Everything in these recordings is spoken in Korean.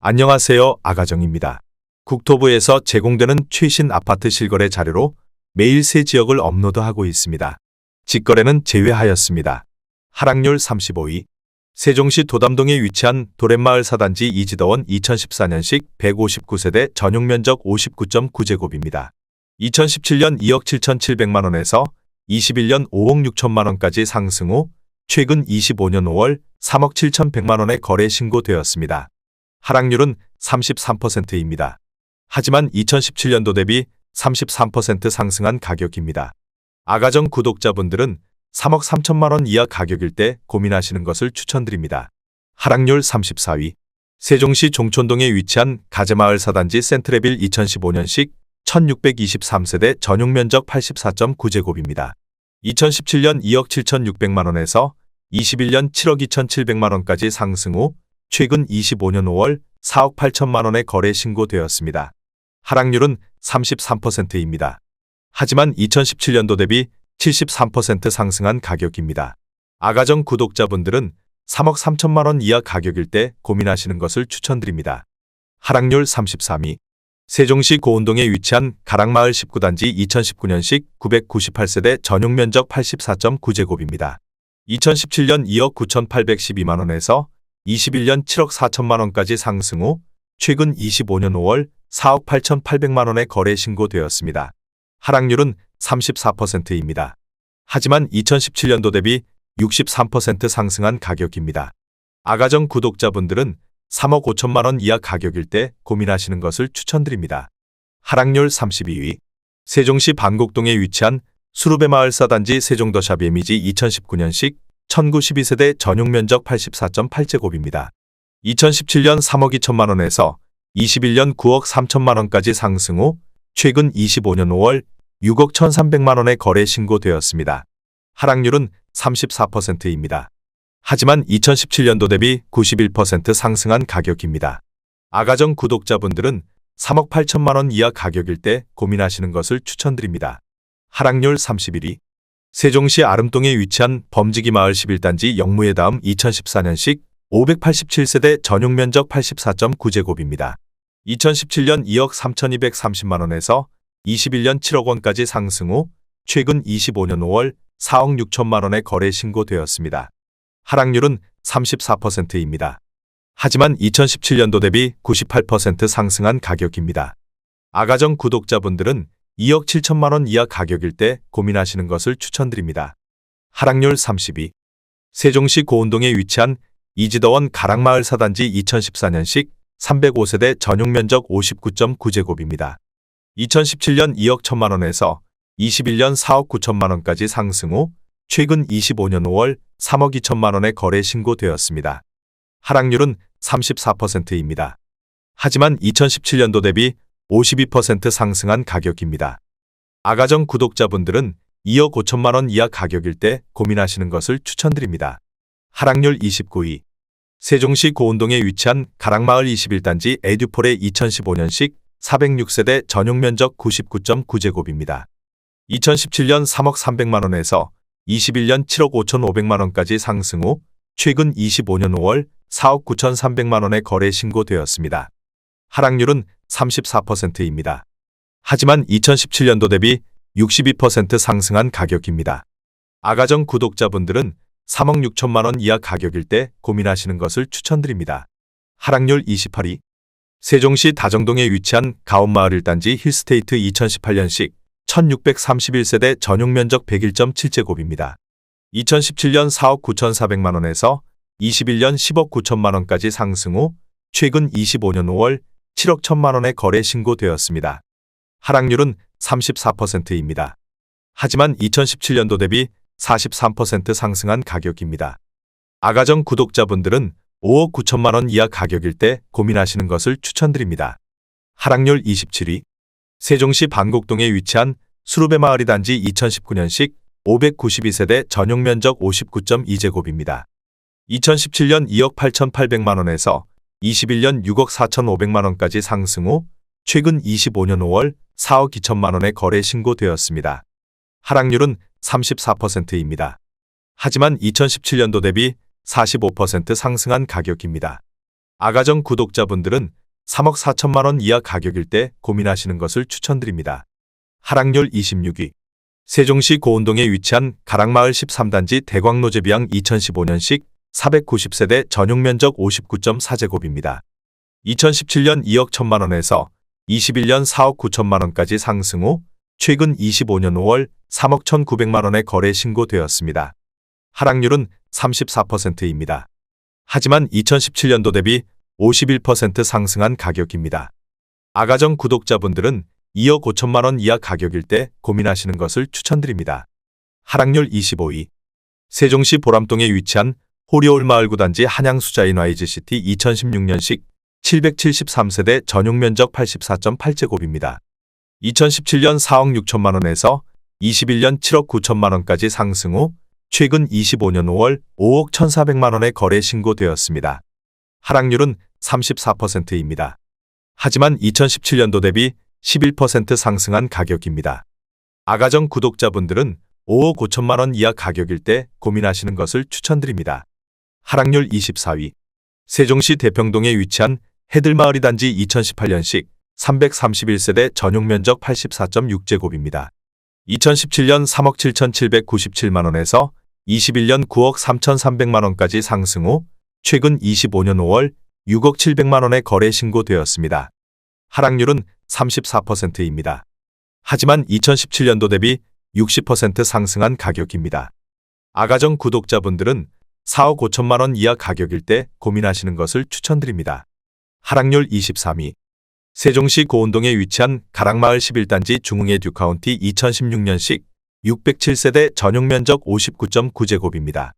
안녕하세요. 아가정입니다. 국토부에서 제공되는 최신 아파트 실거래 자료로 매일 새 지역을 업로드하고 있습니다. 직거래는 제외하였습니다. 하락률 35위. 세종시 도담동에 위치한 도렛마을 사단지 이지더원 2014년식 159세대 전용면적 59.9제곱입니다. 2017년 2억 7,700만원에서 21년 5억 6천만원까지 상승 후 최근 25년 5월 3억 7,100만원에 거래 신고되었습니다. 하락률은 33%입니다. 하지만 2017년도 대비 33% 상승한 가격입니다. 아가정 구독자분들은 3억 3천만원 이하 가격일 때 고민하시는 것을 추천드립니다. 하락률 34위. 세종시 종촌동에 위치한 가재마을 사단지 센트레빌 2015년식 1623세대 전용면적 84.9제곱입니다. 2017년 2억 7,600만원에서 21년 7억 2,700만원까지 상승 후 최근 25년 5월 4억 8천만원에 거래 신고되었습니다. 하락률은 33%입니다. 하지만 2017년도 대비 73% 상승한 가격입니다. 아가정 구독자분들은 3억 3천만원 이하 가격일 때 고민하시는 것을 추천드립니다. 하락률 33위. 세종시 고운동에 위치한 가락마을 19단지 2019년식 998세대 전용면적 84.9제곱입니다. 2017년 2억 9,812만원에서 21년 7억 4천만원까지 상승 후 최근 25년 5월 4억 8,800만원에 거래 신고되었습니다. 하락률은 34%입니다. 하지만 2017년도 대비 63% 상승한 가격입니다. 아가정 구독자분들은 3억 5천만원 이하 가격일 때 고민하시는 것을 추천드립니다. 하락률 32위. 세종시 반곡동에 위치한 수루베마을 사단지 세종더샵 예미지 2019년식 1092세대 전용면적 84.8제곱입니다. 2017년 3억 2천만원에서 21년 9억 3천만원까지 상승 후 최근 25년 5월 6억 1,300만원에 거래 신고되었습니다. 하락률은 34%입니다. 하지만 2017년도 대비 91% 상승한 가격입니다. 아가정 구독자분들은 3억 8천만원 이하 가격일 때 고민하시는 것을 추천드립니다. 하락률 31위. 세종시 아름동에 위치한 범지기 마을 11단지 영무의 다음 2014년식 587세대 전용면적 84.9제곱입니다. 2017년 2억 3,230만원에서 21년 7억 원까지 상승 후 최근 25년 5월 4억 6천만원에 거래 신고되었습니다. 하락률은 34%입니다. 하지만 2017년도 대비 98% 상승한 가격입니다. 아가정 구독자분들은 2억 7천만원 이하 가격일 때 고민하시는 것을 추천드립니다. 하락률 32. 세종시 고운동에 위치한 이지더원 가락마을 사단지 2014년식 305세대 전용면적 59.9제곱입니다. 2017년 2억 1천만원에서 21년 4억 9천만원까지 상승 후 최근 25년 5월 3억 2천만원에 거래 신고되었습니다. 하락률은 34%입니다. 하지만 2017년도 대비 52% 상승한 가격입니다. 아가정 구독자분들은 2억 5천만원 이하 가격일 때 고민하시는 것을 추천드립니다. 하락률 29위. 세종시 고운동에 위치한 가락마을 21단지 에듀폴의 2015년식 406세대 전용면적 99.9제곱입니다. 2017년 3억 300만원에서 21년 7억 5,500만원까지 상승 후 최근 25년 5월 4억 9,300만원에 거래 신고되었습니다. 하락률은 34%입니다. 하지만 2017년도 대비 62% 상승한 가격입니다. 아가정 구독자분들은 3억 6천만원 이하 가격일 때 고민하시는 것을 추천드립니다. 하락률 28위. 세종시 다정동에 위치한 가온마을 1단지 힐스테이트 2018년식 1631세대 전용면적 101.7제곱입니다. 2017년 4억 9,400만원에서 21년 10억 9천만원까지 상승 후 최근 25년 5월 7억 1천만원에 거래 신고되었습니다. 하락률은 34%입니다. 하지만 2017년도 대비 43% 상승한 가격입니다. 아가정 구독자분들은 5억 9천만원 이하 가격일 때 고민하시는 것을 추천드립니다. 하락률 27위. 세종시 반곡동에 위치한 수루베마을 단지 2019년식 592세대 전용면적 59.2제곱입니다. 2017년 2억 8,800만원에서 21년 6억 4,500만원까지 상승 후 최근 25년 5월 4억 2천만원에 거래 신고되었습니다. 하락률은 34%입니다. 하지만 2017년도 대비 45% 상승한 가격입니다. 아가정 구독자분들은 3억 4천만 원 이하 가격일 때 고민하시는 것을 추천드립니다. 하락률 26위. 세종시 고운동에 위치한 가락마을 13단지 대광로제비양 2015년식 490세대 전용면적 59.4제곱입니다. 2017년 2억 1천만 원에서 21년 4억 9천만 원까지 상승 후 최근 25년 5월 3억 1,900만 원에 거래 신고되었습니다. 하락률은 34%입니다. 하지만 2017년도 대비 51% 상승한 가격입니다. 아가정 구독자분들은 2억 5천만 원 이하 가격일 때 고민하시는 것을 추천드립니다. 하락률 25위. 세종시 보람동에 위치한 호리올마을 9단지 한양수자인 YGCT 2016년식 773세대 전용면적 84.8제곱입니다. 2017년 4억 6천만 원에서 21년 7억 9천만 원까지 상승 후 최근 25년 5월 5억 1,400만 원에 거래 신고되었습니다. 하락률은 34%입니다. 하지만 2017년도 대비 11% 상승한 가격입니다. 아가정 구독자분들은 5억 5천만 원 이하 가격일 때 고민하시는 것을 추천드립니다. 하락률 24위. 세종시 대평동에 위치한 해들마을 2단지 2018년식 331세대 전용면적 84.6제곱입니다. 2017년 3억 7,797만 원에서 21년 9억 3,300만 원까지 상승 후 최근 25년 5월 6억 700만 원에 거래 신고되었습니다. 하락률은 34%입니다. 하지만 2017년도 대비 60% 상승한 가격입니다. 아가정 구독자분들은 4억 5천만 원 이하 가격일 때 고민하시는 것을 추천드립니다. 하락률 23위. 세종시 고운동에 위치한 가락마을 11단지 중흥의 듀카운티 2016년식 607세대 전용면적 59.9제곱입니다.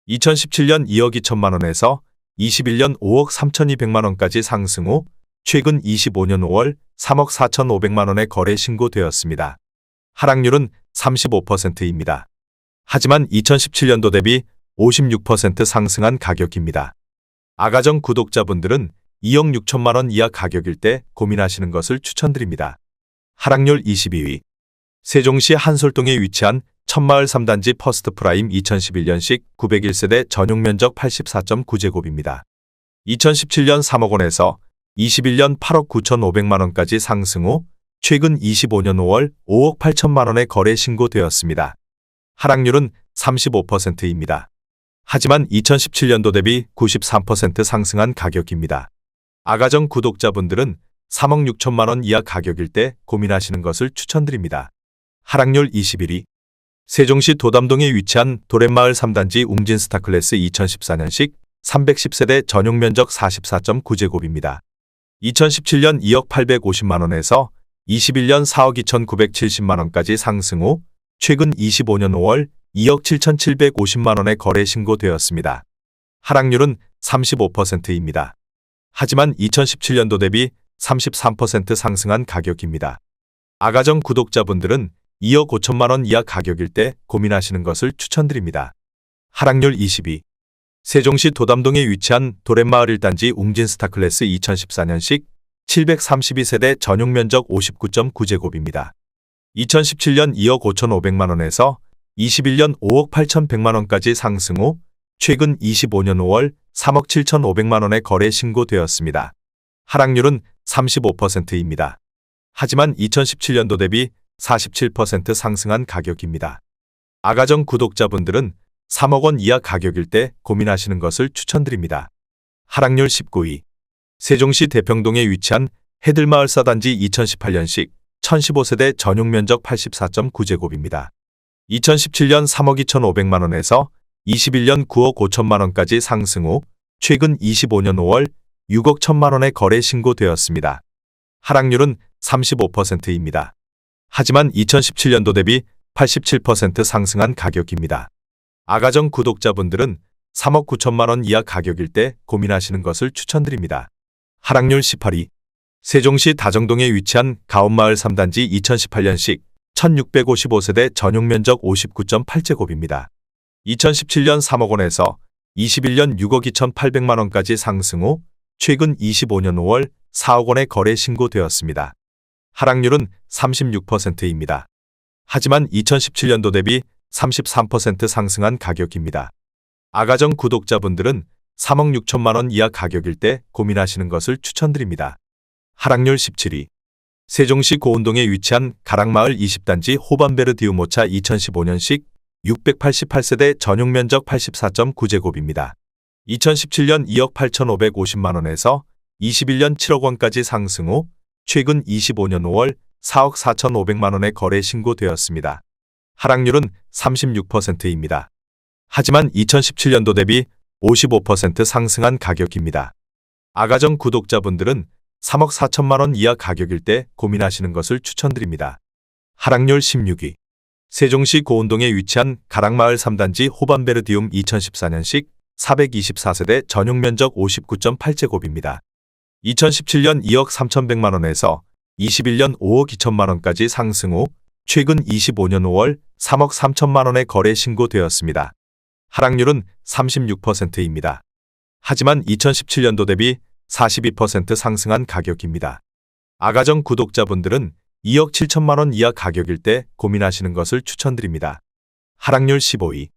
2017년 2억 2천만 원에서 21년 5억 3,200만 원까지 상승 후 최근 25년 5월 3억 4,500만 원에 거래 신고되었습니다. 하락률은 35%입니다. 하지만 2017년도 대비 56% 상승한 가격입니다. 아가정 구독자분들은 2억 6천만 원 이하 가격일 때 고민하시는 것을 추천드립니다. 하락률 22위. 세종시 한솔동에 위치한 천마을 3단지 퍼스트프라임 2011년식 901세대 전용면적 84.9제곱입니다. 2017년 3억 원에서 21년 8억 9,500만 원까지 상승 후 최근 25년 5월 5억 8천만 원에 거래 신고되었습니다. 하락률은 35%입니다. 하지만 2017년도 대비 93% 상승한 가격입니다. 아가정 구독자분들은 3억 6천만 원 이하 가격일 때 고민하시는 것을 추천드립니다. 하락률 21위. 세종시 도담동에 위치한 도렛마을 3단지 웅진스타클래스 2014년식 310세대 전용면적 44.9제곱입니다. 2017년 2억 850만 원에서 21년 4억 2,970만 원까지 상승 후 최근 25년 5월 2억 7,750만 원에 거래 신고되었습니다. 하락률은 35%입니다. 하지만 2017년도 대비 33% 상승한 가격입니다. 아가정 구독자분들은 2억 5천만 원 이하 가격일 때 고민하시는 것을 추천드립니다. 하락률 22. 세종시 도담동에 위치한 도렛마을 1단지 웅진스타클래스 2014년식 732세대 전용면적 59.9제곱입니다. 2017년 2억 5,500만 원에서 21년 5억 8,100만 원까지 상승 후 최근 25년 5월 3억 7,500만 원에 거래 신고되었습니다. 하락률은 35%입니다. 하지만 2017년도 대비 47% 상승한 가격입니다. 아가정 구독자분들은 3억 원 이하 가격일 때 고민하시는 것을 추천드립니다. 하락률 19위. 세종시 대평동에 위치한 해들마을 4단지 2018년식 1015세대 전용면적 84.9제곱입니다. 2017년 3억 2,500만 원에서 21년 9억 5천만 원까지 상승 후 최근 25년 5월 6억 1천만 원에 거래 신고되었습니다. 하락률은 35%입니다. 하지만 2017년도 대비 87% 상승한 가격입니다. 아가정 구독자분들은 3억 9천만 원 이하 가격일 때 고민하시는 것을 추천드립니다. 하락률 18위. 세종시 다정동에 위치한 가온마을 3단지 2018년식 1655세대 전용면적 59.8제곱입니다. 2017년 3억 원에서 21년 6억 2,800만 원까지 상승 후 최근 25년 5월 4억 원에 거래 신고되었습니다. 하락률은 36%입니다. 하지만 2017년도 대비 33% 상승한 가격입니다. 아가정 구독자분들은 3억 6천만 원 이하 가격일 때 고민하시는 것을 추천드립니다. 하락률 17위. 세종시 고운동에 위치한 가락마을 20단지 호반베르디우모차 2015년식 688세대 전용 면적 84.9제곱입니다. 2017년 2억 8,550만 원에서 21년 7억 원까지 상승 후 최근 25년 5월 4억 4,500만 원에 거래 신고되었습니다. 하락률은 36%입니다. 하지만 2017년도 대비 55% 상승한 가격입니다. 아가정 구독자분들은 3억 4천만 원 이하 가격일 때 고민하시는 것을 추천드립니다. 하락률 16위. 세종시 고운동에 위치한 가락마을 3단지 호반베르디움 2014년식 424세대 전용 면적 59.8제곱입니다. 2017년 2억 3,100만 원에서 21년 5억 2천만 원까지 상승 후 최근 25년 5월 3억 3천만 원에 거래 신고되었습니다. 하락률은 36%입니다. 하지만 2017년도 대비 42% 상승한 가격입니다. 아가정 구독자분들은 2억 7천만 원 이하 가격일 때 고민하시는 것을 추천드립니다. 하락률 15위.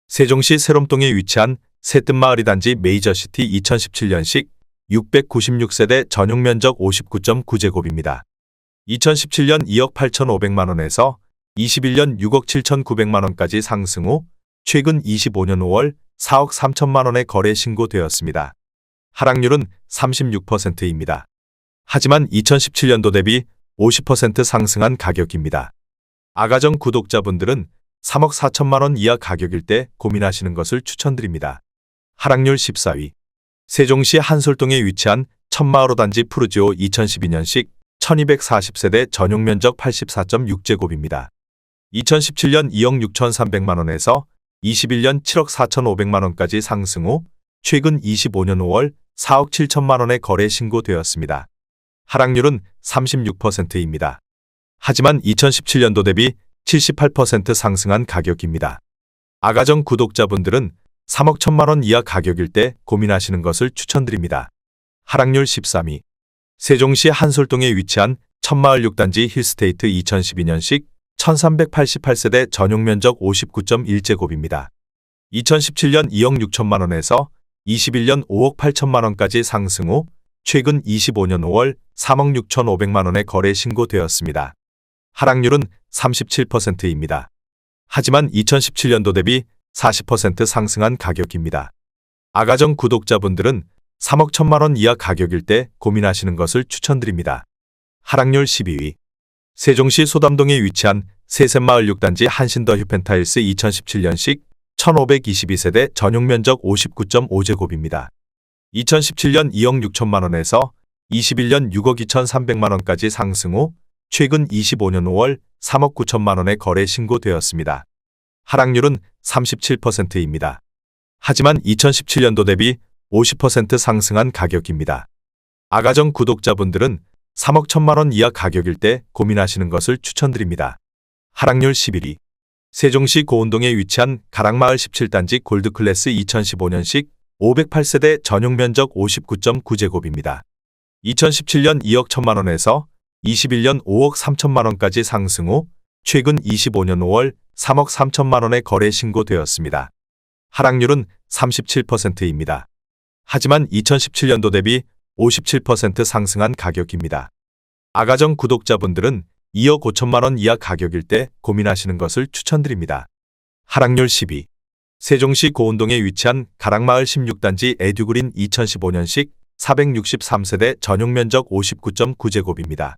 세종시 세롬동에 위치한 새뜸마을 2단지 메이저시티 2017년식 696세대 전용 면적 59.9제곱입니다. 2017년 2억 8,500만 원에서 21년 6억 7,900만 원까지 상승 후 최근 25년 5월 4억 3천만 원에 거래 신고되었습니다. 하락률은 36%입니다. 하지만 2017년도 대비 50% 상승한 가격입니다. 아가정 구독자분들은 3억 4천만 원 이하 가격일 때 고민하시는 것을 추천드립니다. 하락률 14위. 세종시 한솔동에 위치한 천마을 5단지 푸르지오 2012년식 1240세대 전용 면적 84.6제곱입니다. 2017년 2억 6,300만 원에서 21년 7억 4,500만 원까지 상승 후 최근 25년 5월 4억 7천만 원에 거래 신고되었습니다. 하락률은 36%입니다. 하지만 2017년도 대비 78% 상승한 가격입니다. 아가정 구독자분들은 3억 1천만 원 이하 가격일 때 고민하시는 것을 추천드립니다. 하락률 13위. 세종시 한솔동에 위치한 천마을 6단지 힐스테이트 2012년식 1388세대 전용 면적 59.1제곱입니다. 2017년 2억 6천만 원에서 21년 5억 8천만 원까지 상승 후 최근 25년 5월 3억 6,500만 원에 거래 신고되었습니다. 하락률은 37%입니다. 하지만 2017년도 대비 40% 상승한 가격입니다. 아가정 구독자분들은 3억 1천만 원 이하 가격일 때 고민하시는 것을 추천드립니다. 하락률 12위. 세종시 소담동에 위치한 세셋마을 6단지 한신더 휴펜타일스 2017년식 1522세대 전용 면적 59.5제곱입니다. 2017년 2억 6천만 원에서 21년 6억 2,300만 원까지 상승 후 최근 25년 5월 3억 9천만 원에 거래 신고되었습니다. 하락률은 37%입니다. 하지만 2017년도 대비 50% 상승한 가격입니다. 아가정 구독자분들은 3억 1천만 원 이하 가격일 때 고민하시는 것을 추천드립니다. 하락률 11위. 세종시 고운동에 위치한 가락마을 17단지 골드클래스 2015년식 508세대 전용 면적 59.9제곱입니다. 2017년 2억 1천만 원에서 21년 5억 3천만 원까지 상승 후 최근 25년 5월 3억 3천만 원에 거래 신고되었습니다. 하락률은 37%입니다. 하지만 2017년도 대비 57% 상승한 가격입니다. 아가정 구독자분들은 2억 5천만 원 이하 가격일 때 고민하시는 것을 추천드립니다. 하락률 10위. 세종시 고운동에 위치한 가락마을 16단지 에듀그린 2015년식 463세대 전용 면적 59.9제곱입니다.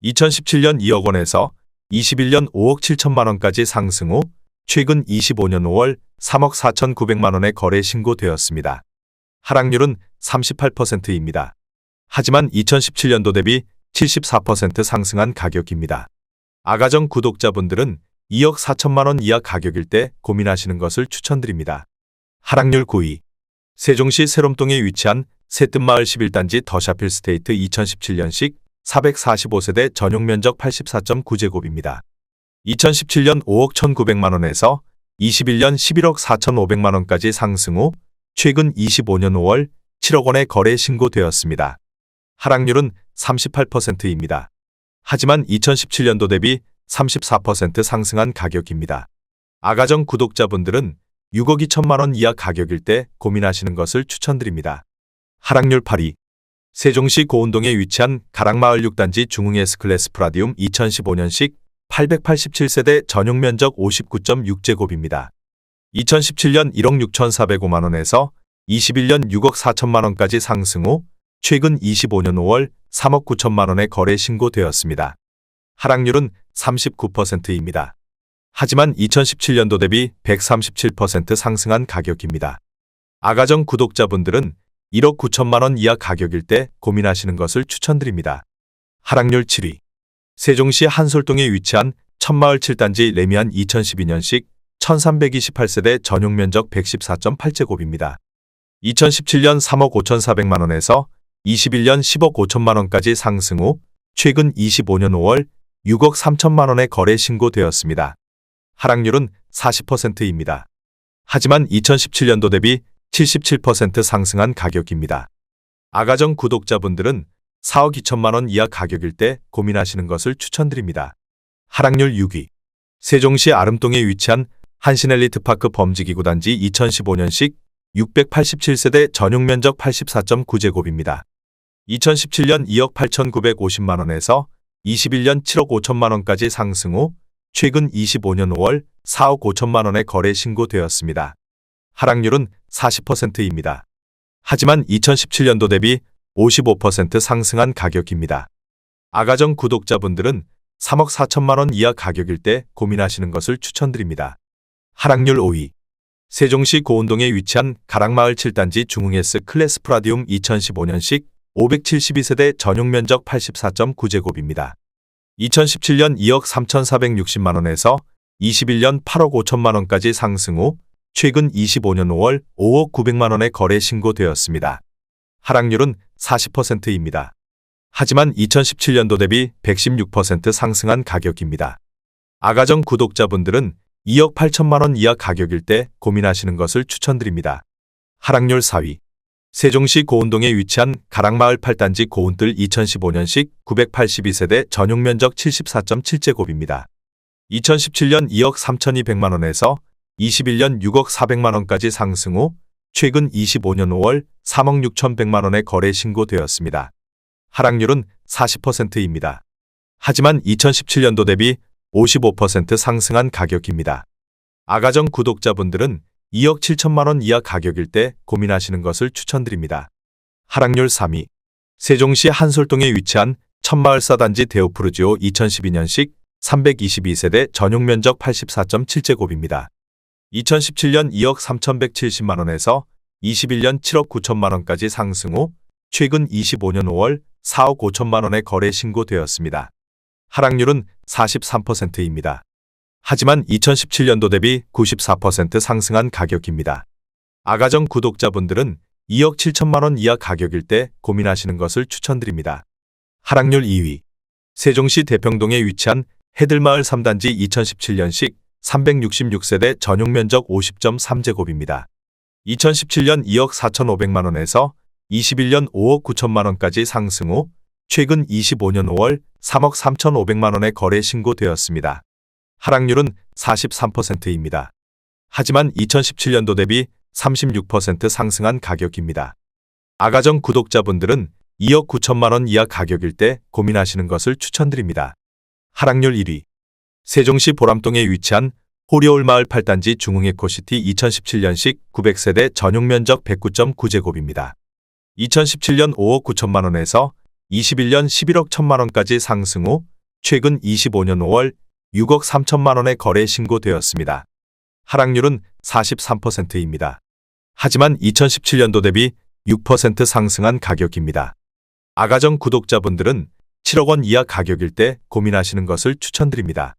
2017년 2억 원에서 21년 5억 7천만 원까지 상승 후 최근 25년 5월 3억 4,900만 원에 거래 신고되었습니다. 하락률은 38%입니다. 하지만 2017년도 대비 74% 상승한 가격입니다. 아가정 구독자분들은 2억 4천만 원 이하 가격일 때 고민하시는 것을 추천드립니다. 하락률 9위. 세종시 세롬동에 위치한 새뜸마을 11단지 더샤필 스테이트 2017년식 445세대 전용 면적 84.9제곱입니다. 2017년 5억 1,900만 원에서 21년 11억 4,500만 원까지 상승 후 최근 25년 5월 7억 원에 거래 신고되었습니다. 하락률은 38%입니다. 하지만 2017년도 대비 34% 상승한 가격입니다. 아가정 구독자분들은 6억 2천만 원 이하 가격일 때 고민하시는 것을 추천드립니다. 하락률 8위. 세종시 고운동에 위치한 가락마을 6단지 중흥 S클래스 프라디움 2015년식 887세대 전용 면적 59.6제곱입니다. 2017년 1억 6,405만 원에서 21년 6억 4천만 원까지 상승 후 최근 25년 5월 3억 9천만 원에 거래 신고되었습니다. 하락률은 39%입니다. 하지만 2017년도 대비 137% 상승한 가격입니다. 아가정 구독자분들은 1억 9천만 원 이하 가격일 때 고민하시는 것을 추천드립니다. 하락률 7위. 세종시 한솔동에 위치한 천마을 7단지 레미안 2012년식 1328세대 전용 면적 114.8제곱입니다. 2017년 3억 5,400만 원에서 21년 10억 5천만 원까지 상승 후 최근 25년 5월 6억 3천만 원에 거래 신고되었습니다. 하락률은 40%입니다. 하지만 2017년도 대비 77% 상승한 가격입니다. 아가정 구독자분들은 4억 2천만 원 이하 가격일 때 고민하시는 것을 추천드립니다. 하락률 6위. 세종시 아름동에 위치한 한신엘리트파크 범지기구단지 2015년식 687세대 전용 면적 84.9제곱입니다. 2017년 2억 8,950만 원에서 21년 7억 5천만 원까지 상승 후 최근 25년 5월 4억 5천만 원에 거래 신고되었습니다. 하락률은 40%입니다. 하지만 2017년도 대비 55% 상승한 가격입니다. 아가정 구독자분들은 3억 4천만 원 이하 가격일 때 고민하시는 것을 추천드립니다. 하락률 5위. 세종시 고운동에 위치한 가락마을 7단지 중흥 S클래스 프라디움 2015년식 572세대 전용 면적 84.9제곱입니다. 2017년 2억 3,460만 원에서 21년 8억 5천만 원까지 상승 후 최근 25년 5월 5억 900만 원에 거래 신고되었습니다. 하락률은 40%입니다. 하지만 2017년도 대비 116% 상승한 가격입니다. 아가정 구독자분들은 2억 8천만 원 이하 가격일 때 고민하시는 것을 추천드립니다. 하락률 4위. 세종시 고운동에 위치한 가락마을 8단지 고운뜰 2015년식 982세대 전용 면적 74.7제곱입니다. 2017년 2억 3,200만 원에서 21년 6억 400만 원까지 상승 후 최근 25년 5월 3억 6,100만 원에 거래 신고되었습니다. 하락률은 40%입니다. 하지만 2017년도 대비 55% 상승한 가격입니다. 아가정 구독자분들은 2억 7천만 원 이하 가격일 때 고민하시는 것을 추천드립니다. 하락률 3위. 세종시 한솔동에 위치한 천마을 4단지 데오프르지오 2012년식 322세대 전용 면적 84.7제곱입니다. 2017년 2억 3,170만 원에서 21년 7억 9천만 원까지 상승 후 최근 25년 5월 4억 5천만 원에 거래 신고되었습니다. 하락률은 43%입니다. 하지만 2017년도 대비 94% 상승한 가격입니다. 아가정 구독자분들은 2억 7천만 원 이하 가격일 때 고민하시는 것을 추천드립니다. 하락률 2위. 세종시 대평동에 위치한 해들마을 3단지 2017년식 366세대 전용 면적 50.3제곱입니다. 2017년 2억 4,500만 원에서 21년 5억 9천만 원까지 상승 후 최근 25년 5월 3억 3,500만 원에 거래 신고되었습니다. 하락률은 43%입니다. 하지만 2017년도 대비 36% 상승한 가격입니다. 아가정 구독자분들은 2억 9천만 원 이하 가격일 때 고민하시는 것을 추천드립니다. 하락률 1위. 세종시 보람동에 위치한 호리올마을 8단지 중흥에코시티 2017년식 900세대 전용 면적 109.9제곱입니다. 2017년 5억 9천만 원에서 21년 11억 1천만 원까지 상승 후 최근 25년 5월 6억 3천만 원에 거래 신고되었습니다. 하락률은 43%입니다. 하지만 2017년도 대비 6% 상승한 가격입니다. 아가정 구독자분들은 7억 원 이하 가격일 때 고민하시는 것을 추천드립니다.